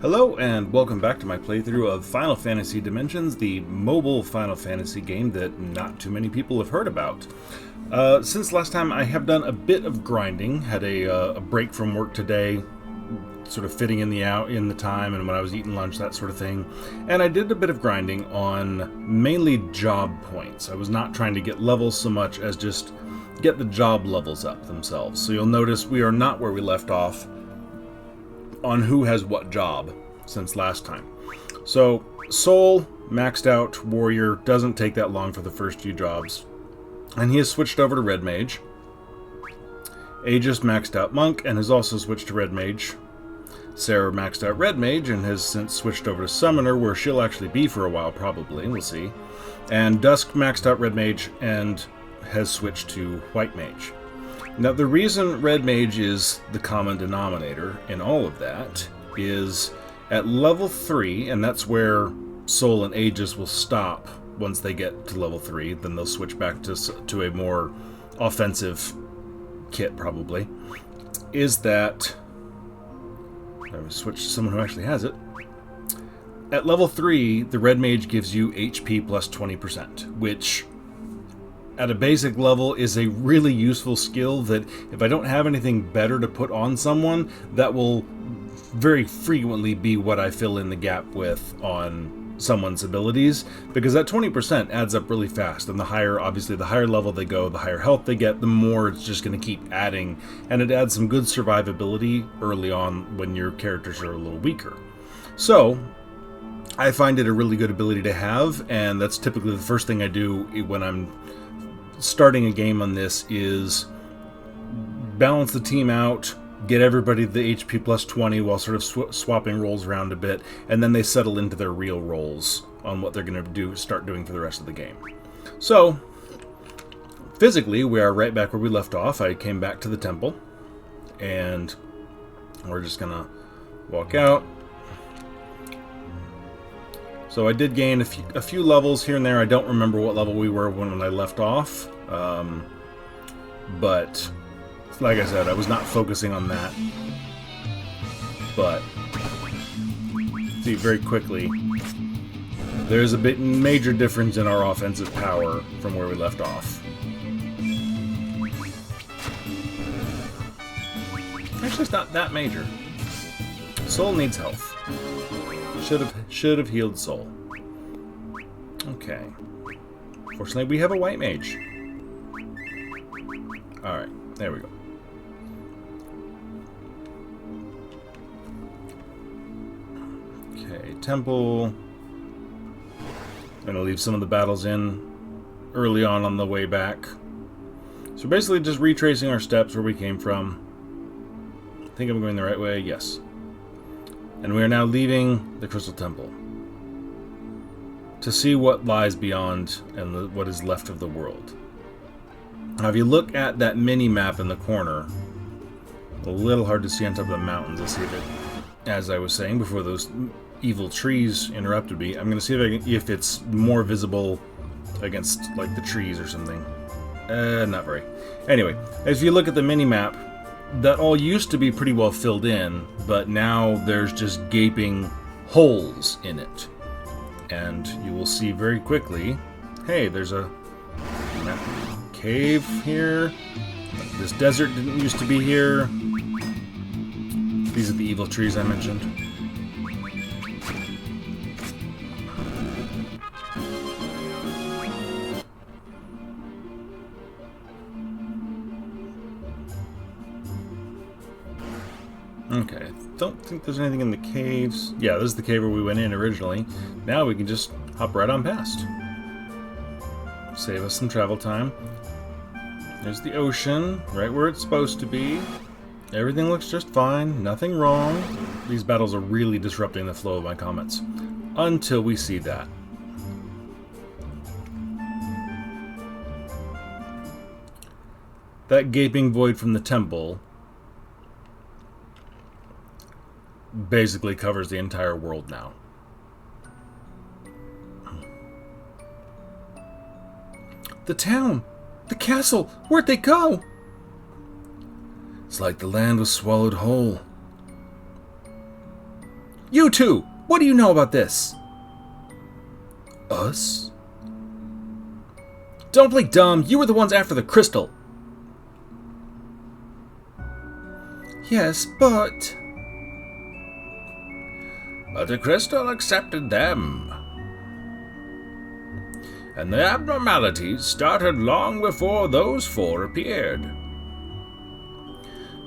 Hello and welcome back to my playthrough of Final Fantasy Dimensions, the mobile Final Fantasy game that not too many people have heard about. Since last time I have done a bit of grinding, had a break from work today, sort of fitting in the time and when I was eating lunch, that sort of thing. And I did a bit of grinding on mainly job points. I was not trying to get levels so much as just get the job levels up themselves. So you'll notice we are not where we left off on who has what job since last time. So Soul, maxed out warrior, doesn't take that long for the first few jobs, and he has switched over to red mage. Aegis maxed out monk and has also switched to red mage. Sarah maxed out red mage and has since switched over to summoner, where she'll actually be for a while probably, we'll see. And Dusk maxed out red mage and has switched to white mage. Now, the reason red mage is the common denominator in all of that is at level 3, and that's where Soul and Aegis will stop once they get to level 3, then they'll switch back to a more offensive kit, probably, is that... Let me switch to someone who actually has it. At level 3, the red mage gives you HP plus 20%, which... at a basic level is a really useful skill that if I don't have anything better to put on someone, that will very frequently be what I fill in the gap with on someone's abilities, because that 20% adds up really fast, and the higher level they go, the higher health they get, the more it's just going to keep adding, and it adds some good survivability early on when your characters are a little weaker. So I find it a really good ability to have, and that's typically the first thing I do when I'm starting a game on this, is balance the team out, get everybody the HP plus 20 while sort of swapping roles around a bit, and then they settle into their real roles on what they're going to start doing for the rest of the game. So, physically, we are right back where we left off. I came back to the temple, and we're just going to walk out. So I did gain a few levels here and there. I don't remember what level we were when I left off. But, like I said, I was not focusing on that. But, see, very quickly, there's a major difference in our offensive power from where we left off. Actually, it's not that major. Soul needs health. Should have healed Soul. Okay. Fortunately, we have a white mage. Alright, there we go. Okay, temple. I'm going to leave some of the battles in early on the way back. So basically just retracing our steps where we came from. I think I'm going the right way, yes. And we are now leaving the Crystal Temple to see what lies beyond and what is left of the world. Now, if you look at that mini-map in the corner, a little hard to see on top of the mountains. Let's see if it, as I was saying before those evil trees interrupted me, I'm going to see if it's more visible against, like, the trees or something. Not very. Anyway, if you look at the mini-map, that all used to be pretty well filled in, but now there's just gaping holes in it. And you will see very quickly, hey, there's a cave here. This desert didn't used to be here. These are the evil trees I mentioned. Okay, I don't think there's anything in the caves. Yeah, this is the cave where we went in originally. Now we can just hop right on past. Save us some travel time. There's the ocean, right where it's supposed to be. Everything looks just fine, nothing wrong. These battles are really disrupting the flow of my comments. Until we see that. That gaping void from the temple basically covers the entire world now. The town! The castle! Where'd they go? It's like the land was swallowed whole. You two! What do you know about this? Us? Don't play dumb. You were the ones after the crystal. Yes, but... But the crystal accepted them. And the abnormalities started long before those four appeared.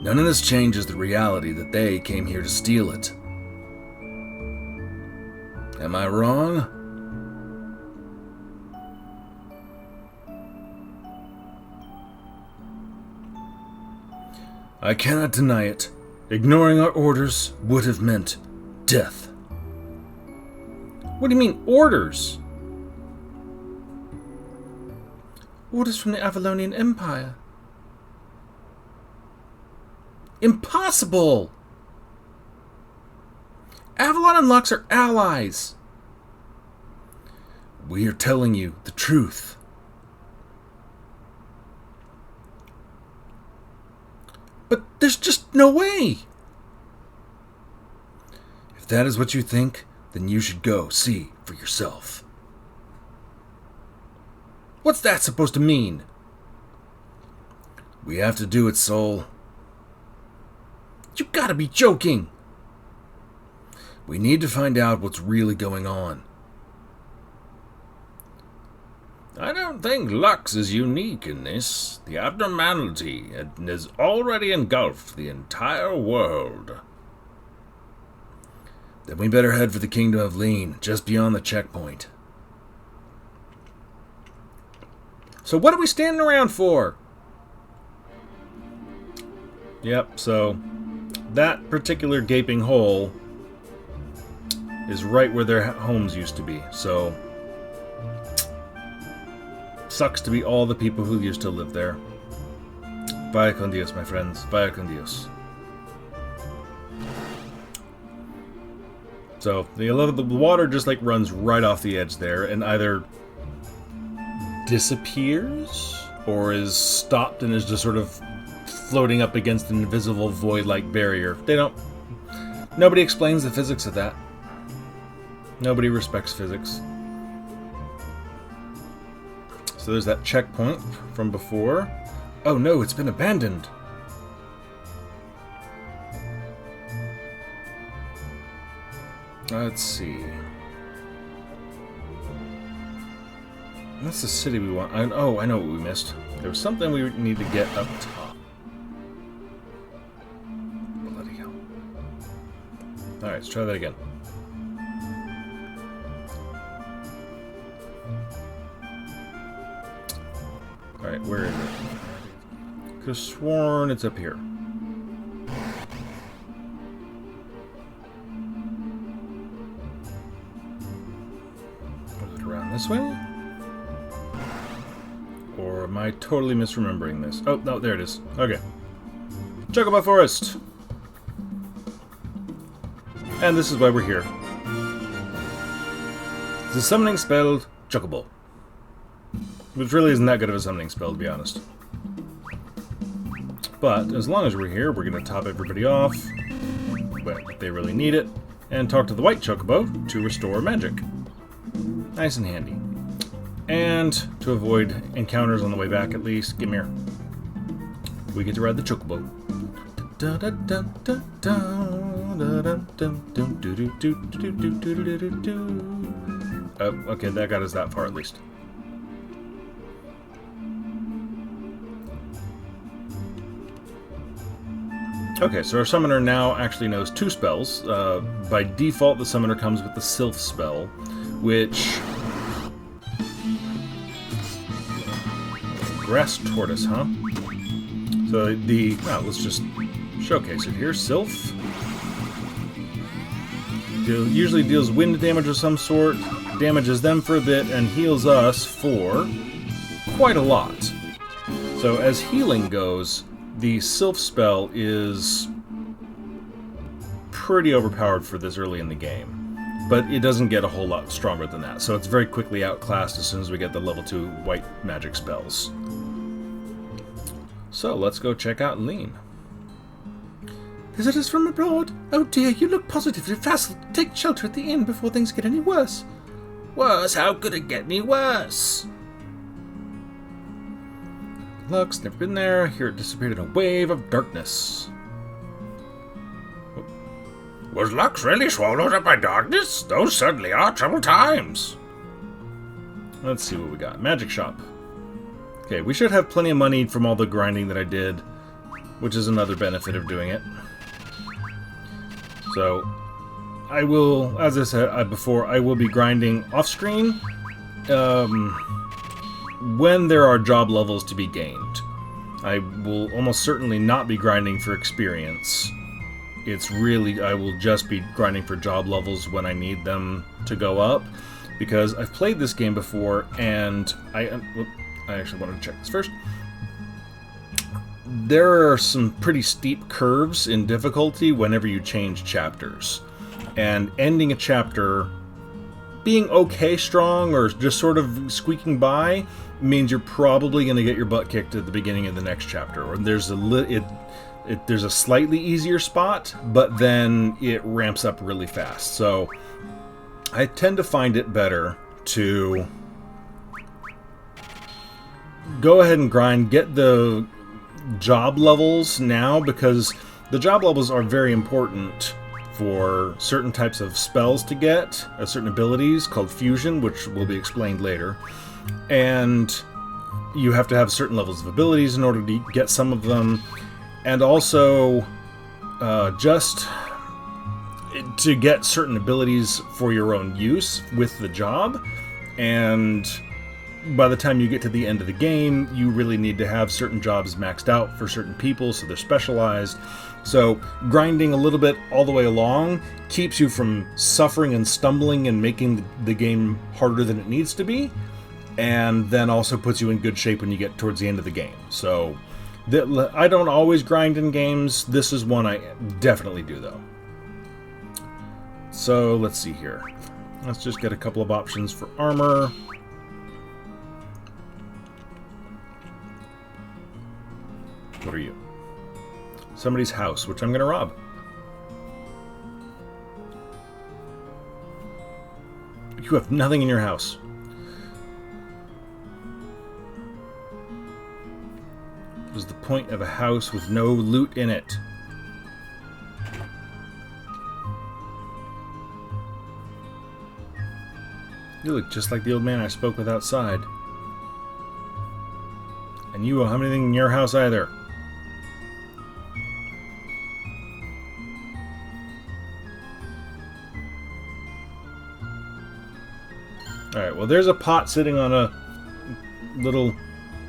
None of this changes the reality that they came here to steal it. Am I wrong? I cannot deny it. Ignoring our orders would have meant death. What do you mean, orders? Orders from the Avalonian Empire. Impossible! Avalon and Lux are allies. We are telling you the truth. But there's just no way. If that is what you think, then you should go see for yourself. What's that supposed to mean? We have to do it, Soul. You gotta be joking. We need to find out what's really going on. I don't think Lux is unique in this. The abnormality has already engulfed the entire world. Then we better head for the Kingdom of Lean, just beyond the checkpoint. So what are we standing around for? Yep, so that particular gaping hole is right where their homes used to be, so sucks to be all the people who used to live there. Vaya con Dios, my friends. Vaya con Dios. So, the water just like runs right off the edge there and either disappears or is stopped and is just sort of floating up against an invisible void-like barrier. Nobody explains the physics of that. Nobody respects physics. So there's that checkpoint from before. Oh no, it's been abandoned. Let's see. That's the city we want. Oh, I know what we missed. There was something we need to get up top. Bloody hell. Alright, let's try that again. Alright, where is it? Could have sworn it's up here. Was it around this way? Or am I totally misremembering this? Oh, no, there it is. Okay. Chocobo Forest! And this is why we're here. The summoning spell, Chocobo. Which really isn't that good of a summoning spell, to be honest. But, as long as we're here, we're going to top everybody off, when they really need it, and talk to the white Chocobo to restore magic. Nice and handy. And, to avoid encounters on the way back at least, come here. We get to ride the Chocobo. Okay, that got us that far at least. Okay, so our summoner now actually knows 2 spells. By default, the summoner comes with the Sylph spell, which... Grass Tortoise, huh? So well, let's just showcase it here. Sylph usually deals wind damage of some sort, damages them for a bit, and heals us for quite a lot. So as healing goes, the Sylph spell is pretty overpowered for this early in the game, but it doesn't get a whole lot stronger than that, so it's very quickly outclassed as soon as we get the level 2 white magic spells. So let's go check out Lean. Visitors from abroad? Oh dear, you look positively frazzled. Take shelter at the inn before things get any worse. Worse? How could it get any worse? Luck's never been there. Here it disappeared in a wave of darkness. Was Lux really swallowed up by darkness? Those certainly are troubled times. Let's see what we got. Magic shop. Okay, we should have plenty of money from all the grinding that I did, which is another benefit of doing it. So, I will, as I said before, I will be grinding off-screen when there are job levels to be gained. I will almost certainly not be grinding for experience. It's really, I will just be grinding for job levels when I need them to go up, because I've played this game before, and I actually want to check this first. There are some pretty steep curves in difficulty whenever you change chapters. And ending a chapter being okay strong or just sort of squeaking by means you're probably going to get your butt kicked at the beginning of the next chapter. Or there's there's a slightly easier spot, but then it ramps up really fast. So I tend to find it better to go ahead and grind, get the job levels now, because the job levels are very important for certain types of spells to get, certain abilities called fusion, which will be explained later. And you have to have certain levels of abilities in order to get some of them, and also just to get certain abilities for your own use with the job. And by the time you get to the end of the game, you really need to have certain jobs maxed out for certain people, so they're specialized. So grinding a little bit all the way along keeps you from suffering and stumbling and making the game harder than it needs to be, and then also puts you in good shape when you get towards the end of the game. So I don't always grind in games. This is one I definitely do, though. So let's see here. Let's just get a couple of options for armor. What are you? Somebody's house, which I'm going to rob. You have nothing in your house. What is the point of a house with no loot in it? You look just like the old man I spoke with outside. And you don't have anything in your house either. Alright, well there's a pot sitting on a little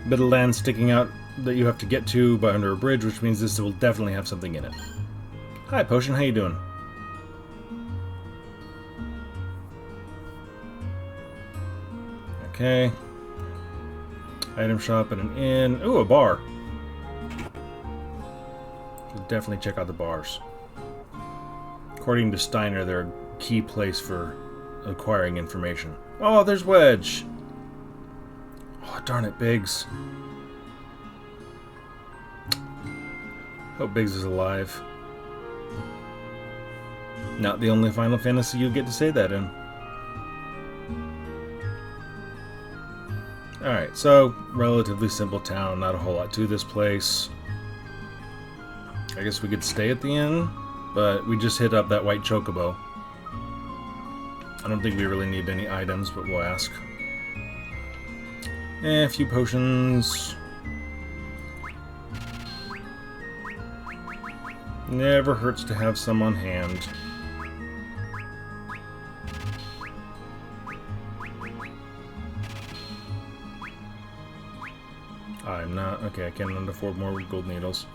bit of land sticking out that you have to get to by under a bridge, which means this will definitely have something in it. Hi, Potion, how you doing? Okay. Item shop at an inn. Ooh, a bar. Should definitely check out the bars. According to Steiner, they're a key place for acquiring information. Oh, there's Wedge. Oh, darn it, Biggs. Hope Biggs is alive. Not the only Final Fantasy you get to say that in. Alright, so, relatively simple town, not a whole lot to this place. I guess we could stay at the inn, but we just hit up that white chocobo. I don't think we really need any items, but we'll ask. A few potions. Never hurts to have some on hand. I'm not... Okay, I can't afford more gold needles.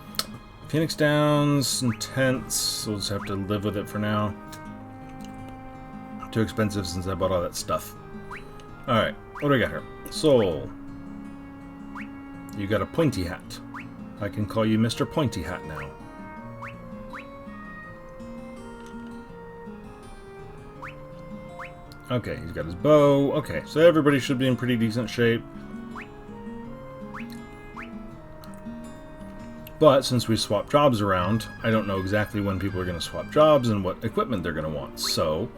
Phoenix Downs and tents. We'll just have to live with it for now. Too expensive since I bought all that stuff. Alright, what do I got here? Soul. You got a pointy hat. I can call you Mr. Pointy Hat now. Okay, he's got his bow. Okay, so everybody should be in pretty decent shape. But since we swap jobs around, I don't know exactly when people are going to swap jobs and what equipment they're going to want. So,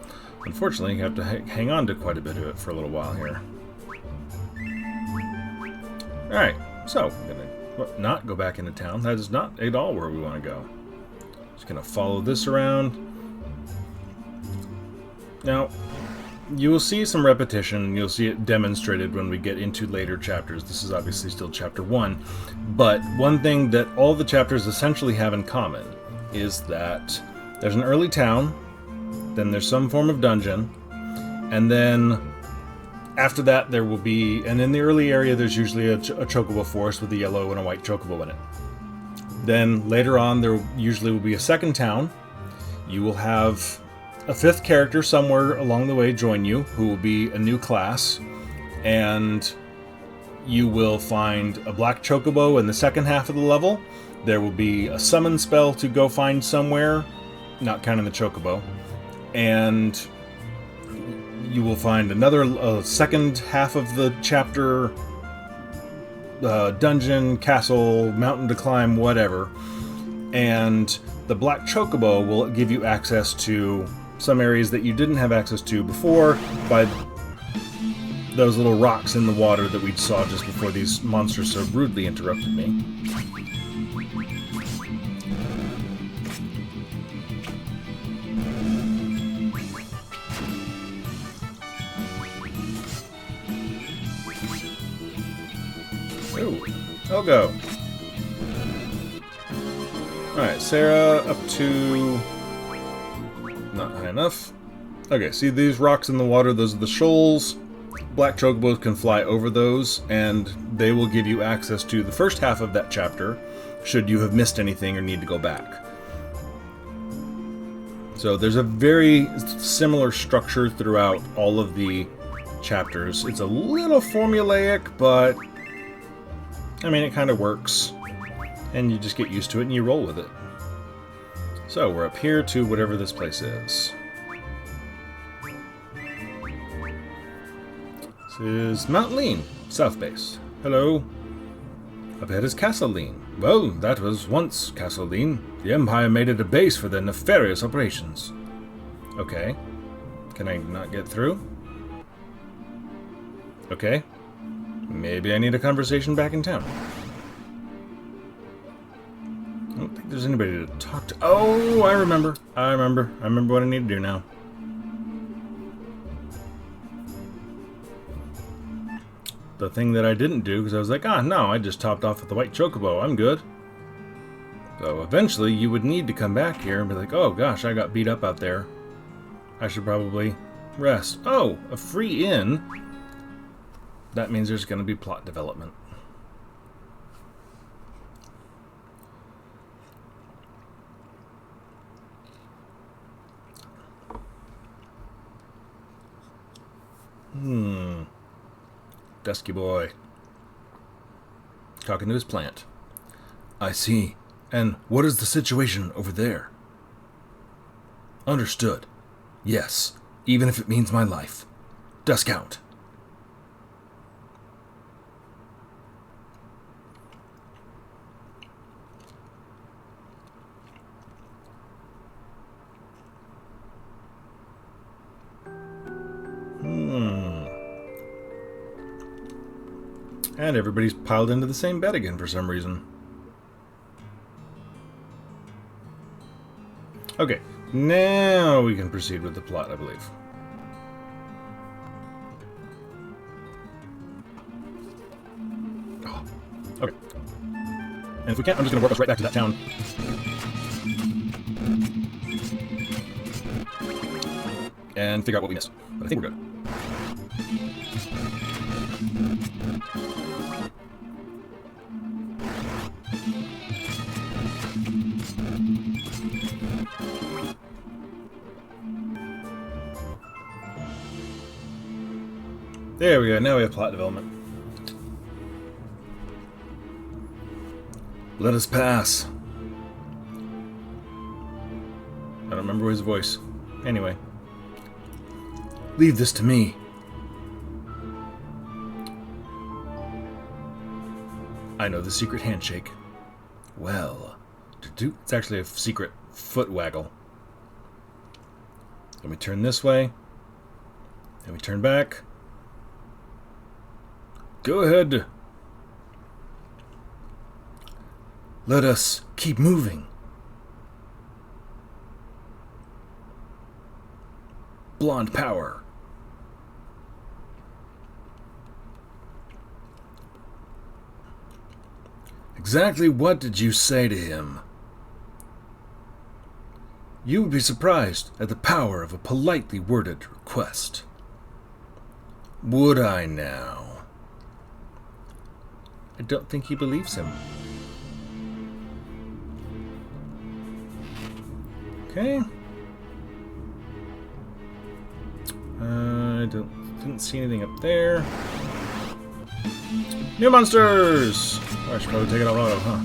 unfortunately, you have to hang on to quite a bit of it for a little while here. Alright, so I'm going to not go back into town. That is not at all where we want to go. Just going to follow this around. Now, you will see some repetition. You'll see it demonstrated when we get into later chapters. This is obviously still chapter 1. But one thing that all the chapters essentially have in common is that there's an early town, then there's some form of dungeon, and then after that there will be, and in the early area there's usually a chocobo forest with a yellow and a white chocobo in it. Then later on there usually will be a second town. You will have a fifth character somewhere along the way join you, who will be a new class, and you will find a black chocobo in the second half of the level. There will be a summon spell to go find somewhere, not counting the chocobo, and you will find another second half of the chapter, dungeon, castle, mountain to climb, whatever, and the black chocobo will give you access to some areas that you didn't have access to before by those little rocks in the water that we saw just before these monsters so rudely interrupted me. Ooh, I'll go. Alright, Sarah up to... not high enough. Okay, see these rocks in the water? Those are the shoals. Black chocobos can fly over those, and they will give you access to the first half of that chapter, should you have missed anything or need to go back. So there's a very similar structure throughout all of the chapters. It's a little formulaic, but I mean, it kind of works. And you just get used to it and you roll with it. So we're up here to whatever this place is. This is Mount Lean, South Base. Hello. Up ahead is Castle Lean. Well, that was once Castle Lean. The Empire made it a base for their nefarious operations. Okay. Can I not get through? Okay. Maybe I need a conversation back in town. I don't think there's anybody to talk to. Oh, I remember. I remember what I need to do now. The thing that I didn't do, because I was like, no, I just topped off with the white chocobo. I'm good. So eventually you would need to come back here and be like, oh gosh, I got beat up out there. I should probably rest. Oh, a free inn. That means there's going to be plot development. Dusky boy. Talking to his plant. I see. And what is the situation over there? Understood. Yes, even if it means my life. Dusk out. And everybody's piled into the same bed again for some reason. Okay, now we can proceed with the plot, I believe. Oh, okay. And if we can't, I'm just going to warp us right back to that town. And figure out what we missed. But I think we're good. There we go, now we have plot development. Let us pass. I don't remember his voice. Anyway. Leave this to me. I know the secret handshake. Well, it's actually a secret foot waggle. Let me turn this way. Let me turn back. Go ahead. Let us keep moving. Blonde power. Exactly what did you say to him? You would be surprised at the power of a politely worded request. Would I now? I don't think he believes him. Okay. I didn't see anything up there. New monsters! Oh, I should probably take it out auto, huh?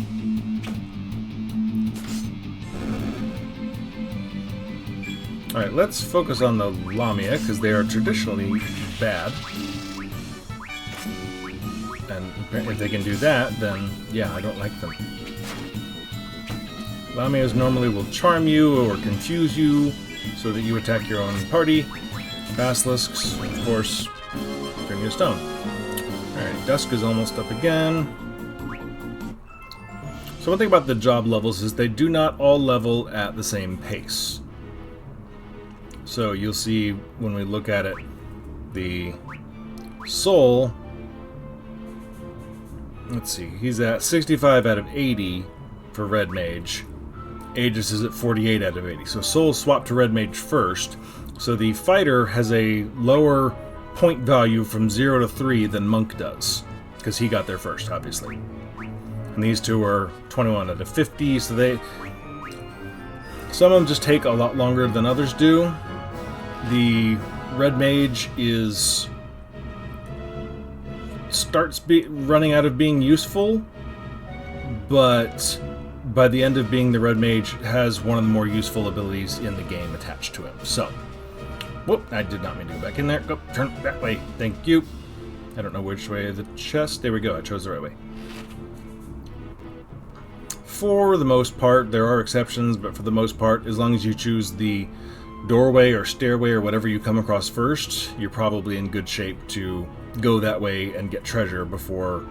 Alright, let's focus on the Lamia, because they are traditionally bad. And if they can do that, then yeah, I don't like them. Lamias normally will charm you or confuse you so that you attack your own party. Basilisks, of course, turn you to stone. Alright, Dusk is almost up again. So one thing about the job levels is they do not all level at the same pace. So you'll see when we look at it, the Soul, let's see, he's at 65 out of 80 for Red Mage. Aegis is at 48 out of 80. So Soul swapped to Red Mage first. So the Fighter has a lower point value from 0 to 3 than Monk does, because he got there first, obviously. And these two are 21 out of 50, so some of them just take a lot longer than others do. The Red Mage starts running out of being useful, but by the end of being the Red Mage, has one of the more useful abilities in the game attached to him. So, whoop, I did not mean to go back in there. Go, turn that way. Thank you. I don't know which way the chest. There we go. I chose the right way. For the most part, there are exceptions, but for the most part, as long as you choose the doorway or stairway or whatever you come across first, you're probably in good shape to go that way and get treasure before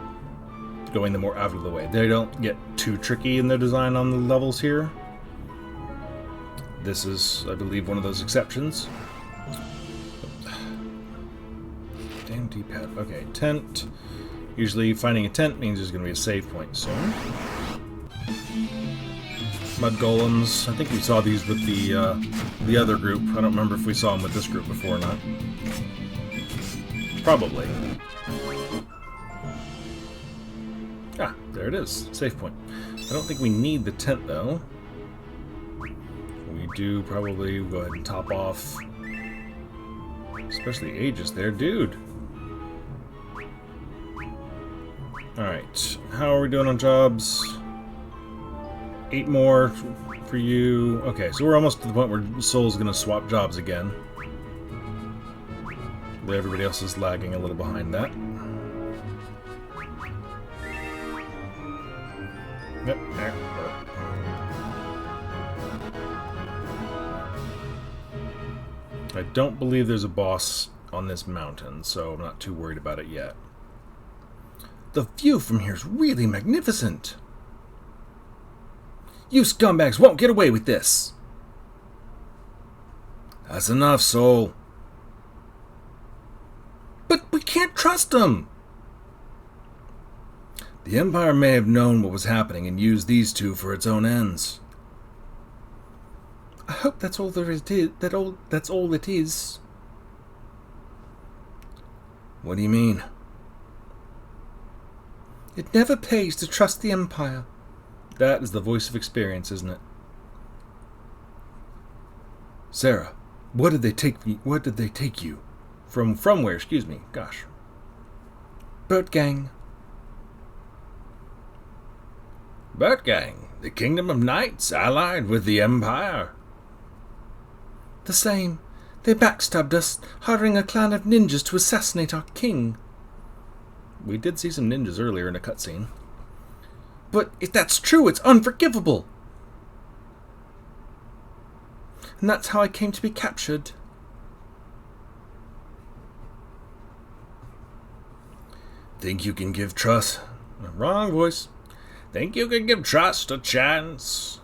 going the more out of the way. They don't get too tricky in their design on the levels here. This is, I believe, one of those exceptions. Damn D-pad. Okay, tent. Usually finding a tent means there's going to be a save point soon. Mud golems. I think we saw these with the other group. I don't remember if we saw them with this group before or not. Probably. Ah, there it is. Save point. I don't think we need the tent, though. We do probably go ahead and top off. Especially Aegis there. Dude! Alright. How are we doing on jobs? 8 more for you. Okay, so we're almost to the point where Soul's going to swap jobs again. But everybody else is lagging a little behind that. Yep. I don't believe there's a boss on this mountain, so I'm not too worried about it yet. The view from here is really magnificent. You scumbags won't get away with this. That's enough, Soul. But we can't trust them. The Empire may have known what was happening and used these two for its own ends. I hope that's all there is. That's all it is. What do you mean? It never pays to trust the Empire. That is the voice of experience, isn't it? Sarah, what did they take me? What did they take you? From where? Excuse me. Gosh. Burt Gang. Burt Gang, the Kingdom of Knights allied with the Empire. The same. They backstabbed us, hiring a clan of ninjas to assassinate our king. We did see some ninjas earlier in a cutscene. But if that's true, it's unforgivable. And that's how I came to be captured. Think you can give trust? Wrong voice. Think you can give trust a chance?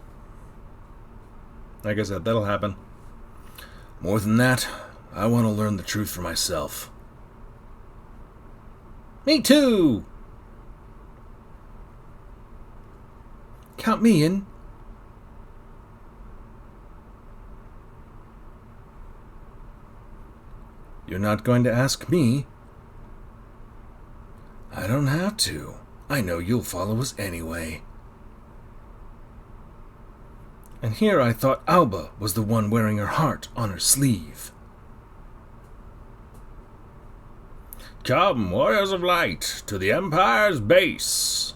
Like I said, that'll happen. More than that, I want to learn the truth for myself. Me too! Count me in. You're not going to ask me? I don't have to. I know you'll follow us anyway. And here I thought Alba was the one wearing her heart on her sleeve. Come, warriors of light, to the Empire's base.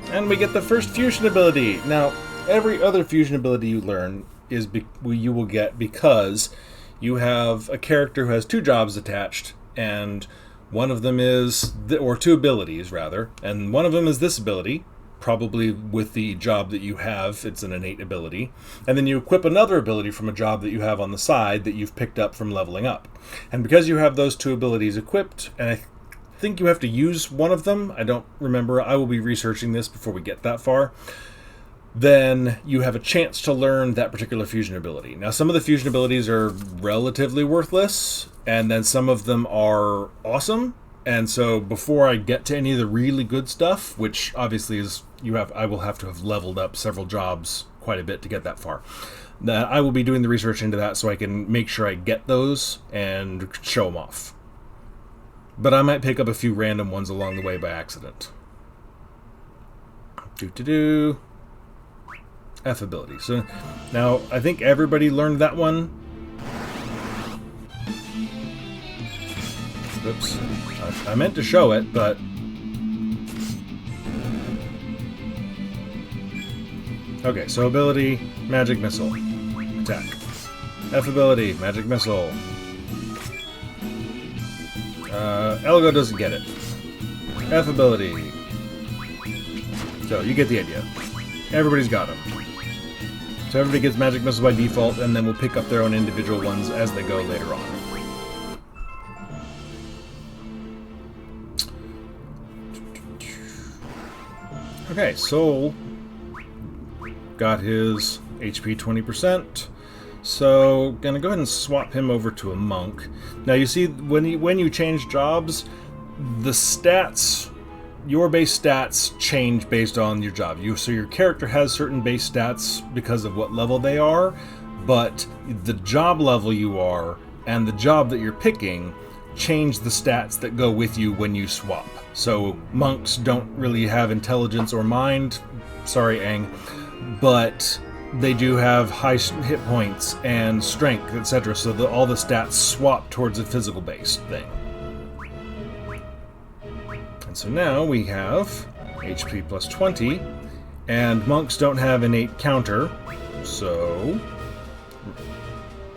And we get the first fusion ability. Now, every other fusion ability you learn is you will get because you have a character who has two jobs attached, and one of them is, or two abilities rather, and one of them is this ability, probably with the job that you have, it's an innate ability, and then you equip another ability from a job that you have on the side that you've picked up from leveling up. And because you have those two abilities equipped, and I think you have to use one of them, I don't remember, I will be researching this before we get that far, then you have a chance to learn that particular fusion ability. Now, some of the fusion abilities are relatively worthless, and then some of them are awesome. And so before I get to any of the really good stuff, which obviously is I will have to have leveled up several jobs quite a bit to get that far. I will be doing the research into that so I can make sure I get those and show them off. But I might pick up a few random ones along the way by accident. F ability. So now I think everybody learned that one. Oops. I meant to show it, but okay, so ability, magic missile. Attack. F ability, magic missile. Elgo doesn't get it. F ability. So you get the idea. Everybody's got them. So everybody gets magic missile by default, and then we'll pick up their own individual ones as they go later on. Okay, Soul got his HP 20%, so gonna go ahead and swap him over to a monk. Now you see, when you change jobs, the stats, your base stats change based on your job. So your character has certain base stats because of what level they are, but the job level you are and the job that you're picking change the stats that go with you when you swap. So monks don't really have intelligence or mind, sorry Aang, but they do have high hit points and strength, etc. So all the stats swap towards a physical based thing. And so now we have HP plus 20, and monks don't have innate counter, so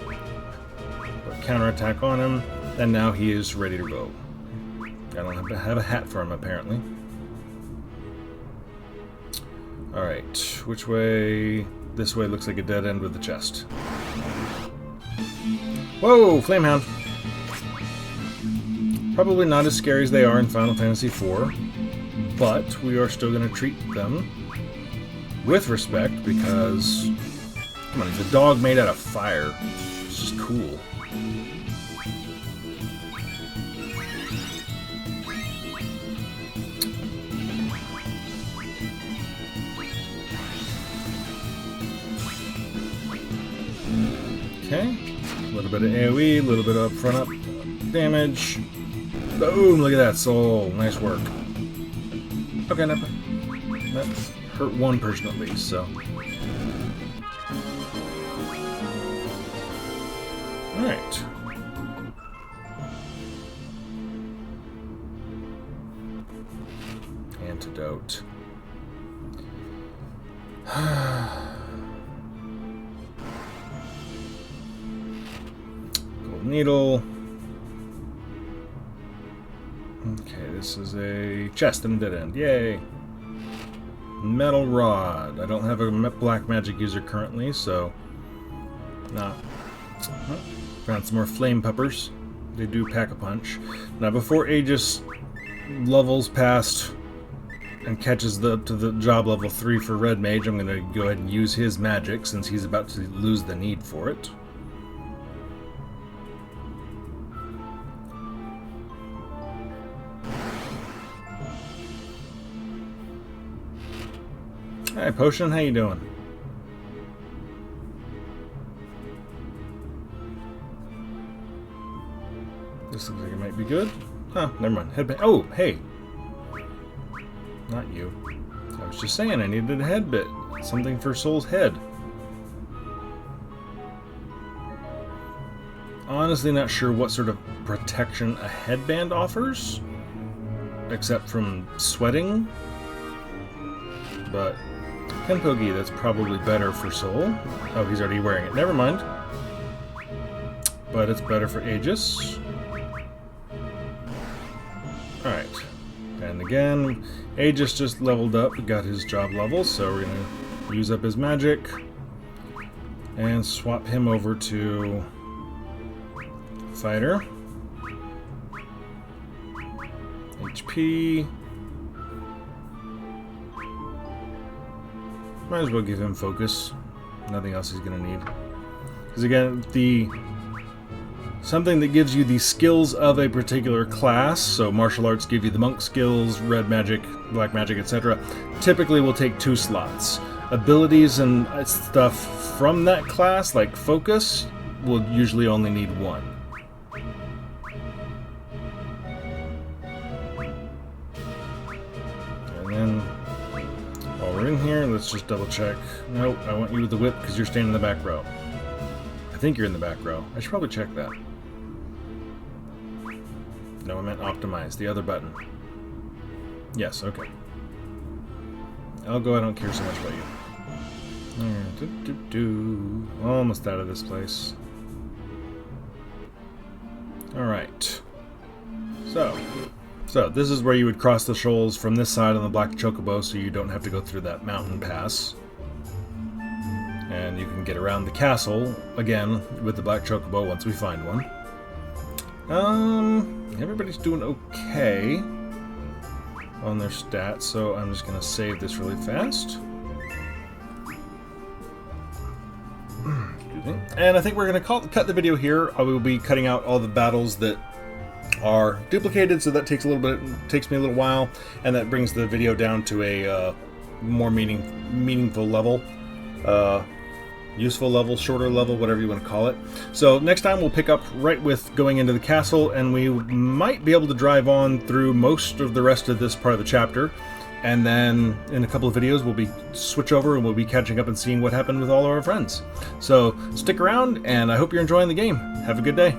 put counterattack on him, and now he is ready to go. I don't have a hat for him, apparently. Alright, which way? This way looks like a dead end with the chest. Whoa, Flamehound! Probably not as scary as they are in Final Fantasy IV, but we are still going to treat them with respect because, come on, he's a dog made out of fire. It's just cool. Okay, a little bit of AoE, a little bit of front up damage. Boom! Look at that, Soul. Nice work. Okay, that hurt one person at least, so. Alright. Antidote. Gold needle. Okay, this is a chest and dead end. Yay! Metal Rod. I don't have a black magic user currently, so not. Oh, found some more flame peppers. They do pack a punch. Now, before Aegis levels past and catches to the job level 3 for Red Mage, I'm going to go ahead and use his magic since he's about to lose the need for it. Hi, Potion. How you doing? This looks like it might be good. Huh, never mind. Headband. Oh, hey. Not you. I was just saying I needed a head bit. Something for Soul's head. Honestly not sure what sort of protection a headband offers. Except from sweating. But Kenpogi, that's probably better for Soul. Oh, he's already wearing it. Never mind. But it's better for Aegis. Alright. And again, Aegis just leveled up, got his job level, so we're going to use up his magic and swap him over to Fighter. HP. Might as well give him focus. Nothing else he's going to need. Because again, something that gives you the skills of a particular class, so martial arts give you the monk skills, red magic, black magic, etc., typically will take 2 slots. Abilities and stuff from that class, like focus, will usually only need 1. And then, while we're in here, let's just double check. Nope, I want you with the whip because you're standing in the back row. I think you're in the back row. I should probably check that. No, I meant optimize. The other button. Yes, okay. I'll go. I don't care so much about you. Almost out of this place. Alright. So, this is where you would cross the shoals from this side on the Black Chocobo so you don't have to go through that mountain pass. And you can get around the castle, again, with the Black Chocobo once we find one. Everybody's doing okay on their stats, so I'm just going to save this really fast. And I think we're going to cut the video here. I will be cutting out all the battles that are duplicated, so that takes me a little while, and that brings the video down to a more meaningful level. Useful level, shorter level, whatever you want to call it. So next time we'll pick up right with going into the castle, and we might be able to drive on through most of the rest of this part of the chapter, and then in a couple of videos we'll switch over and we'll be catching up and seeing what happened with all of our friends. So stick around, and I hope you're enjoying the game. Have a good day.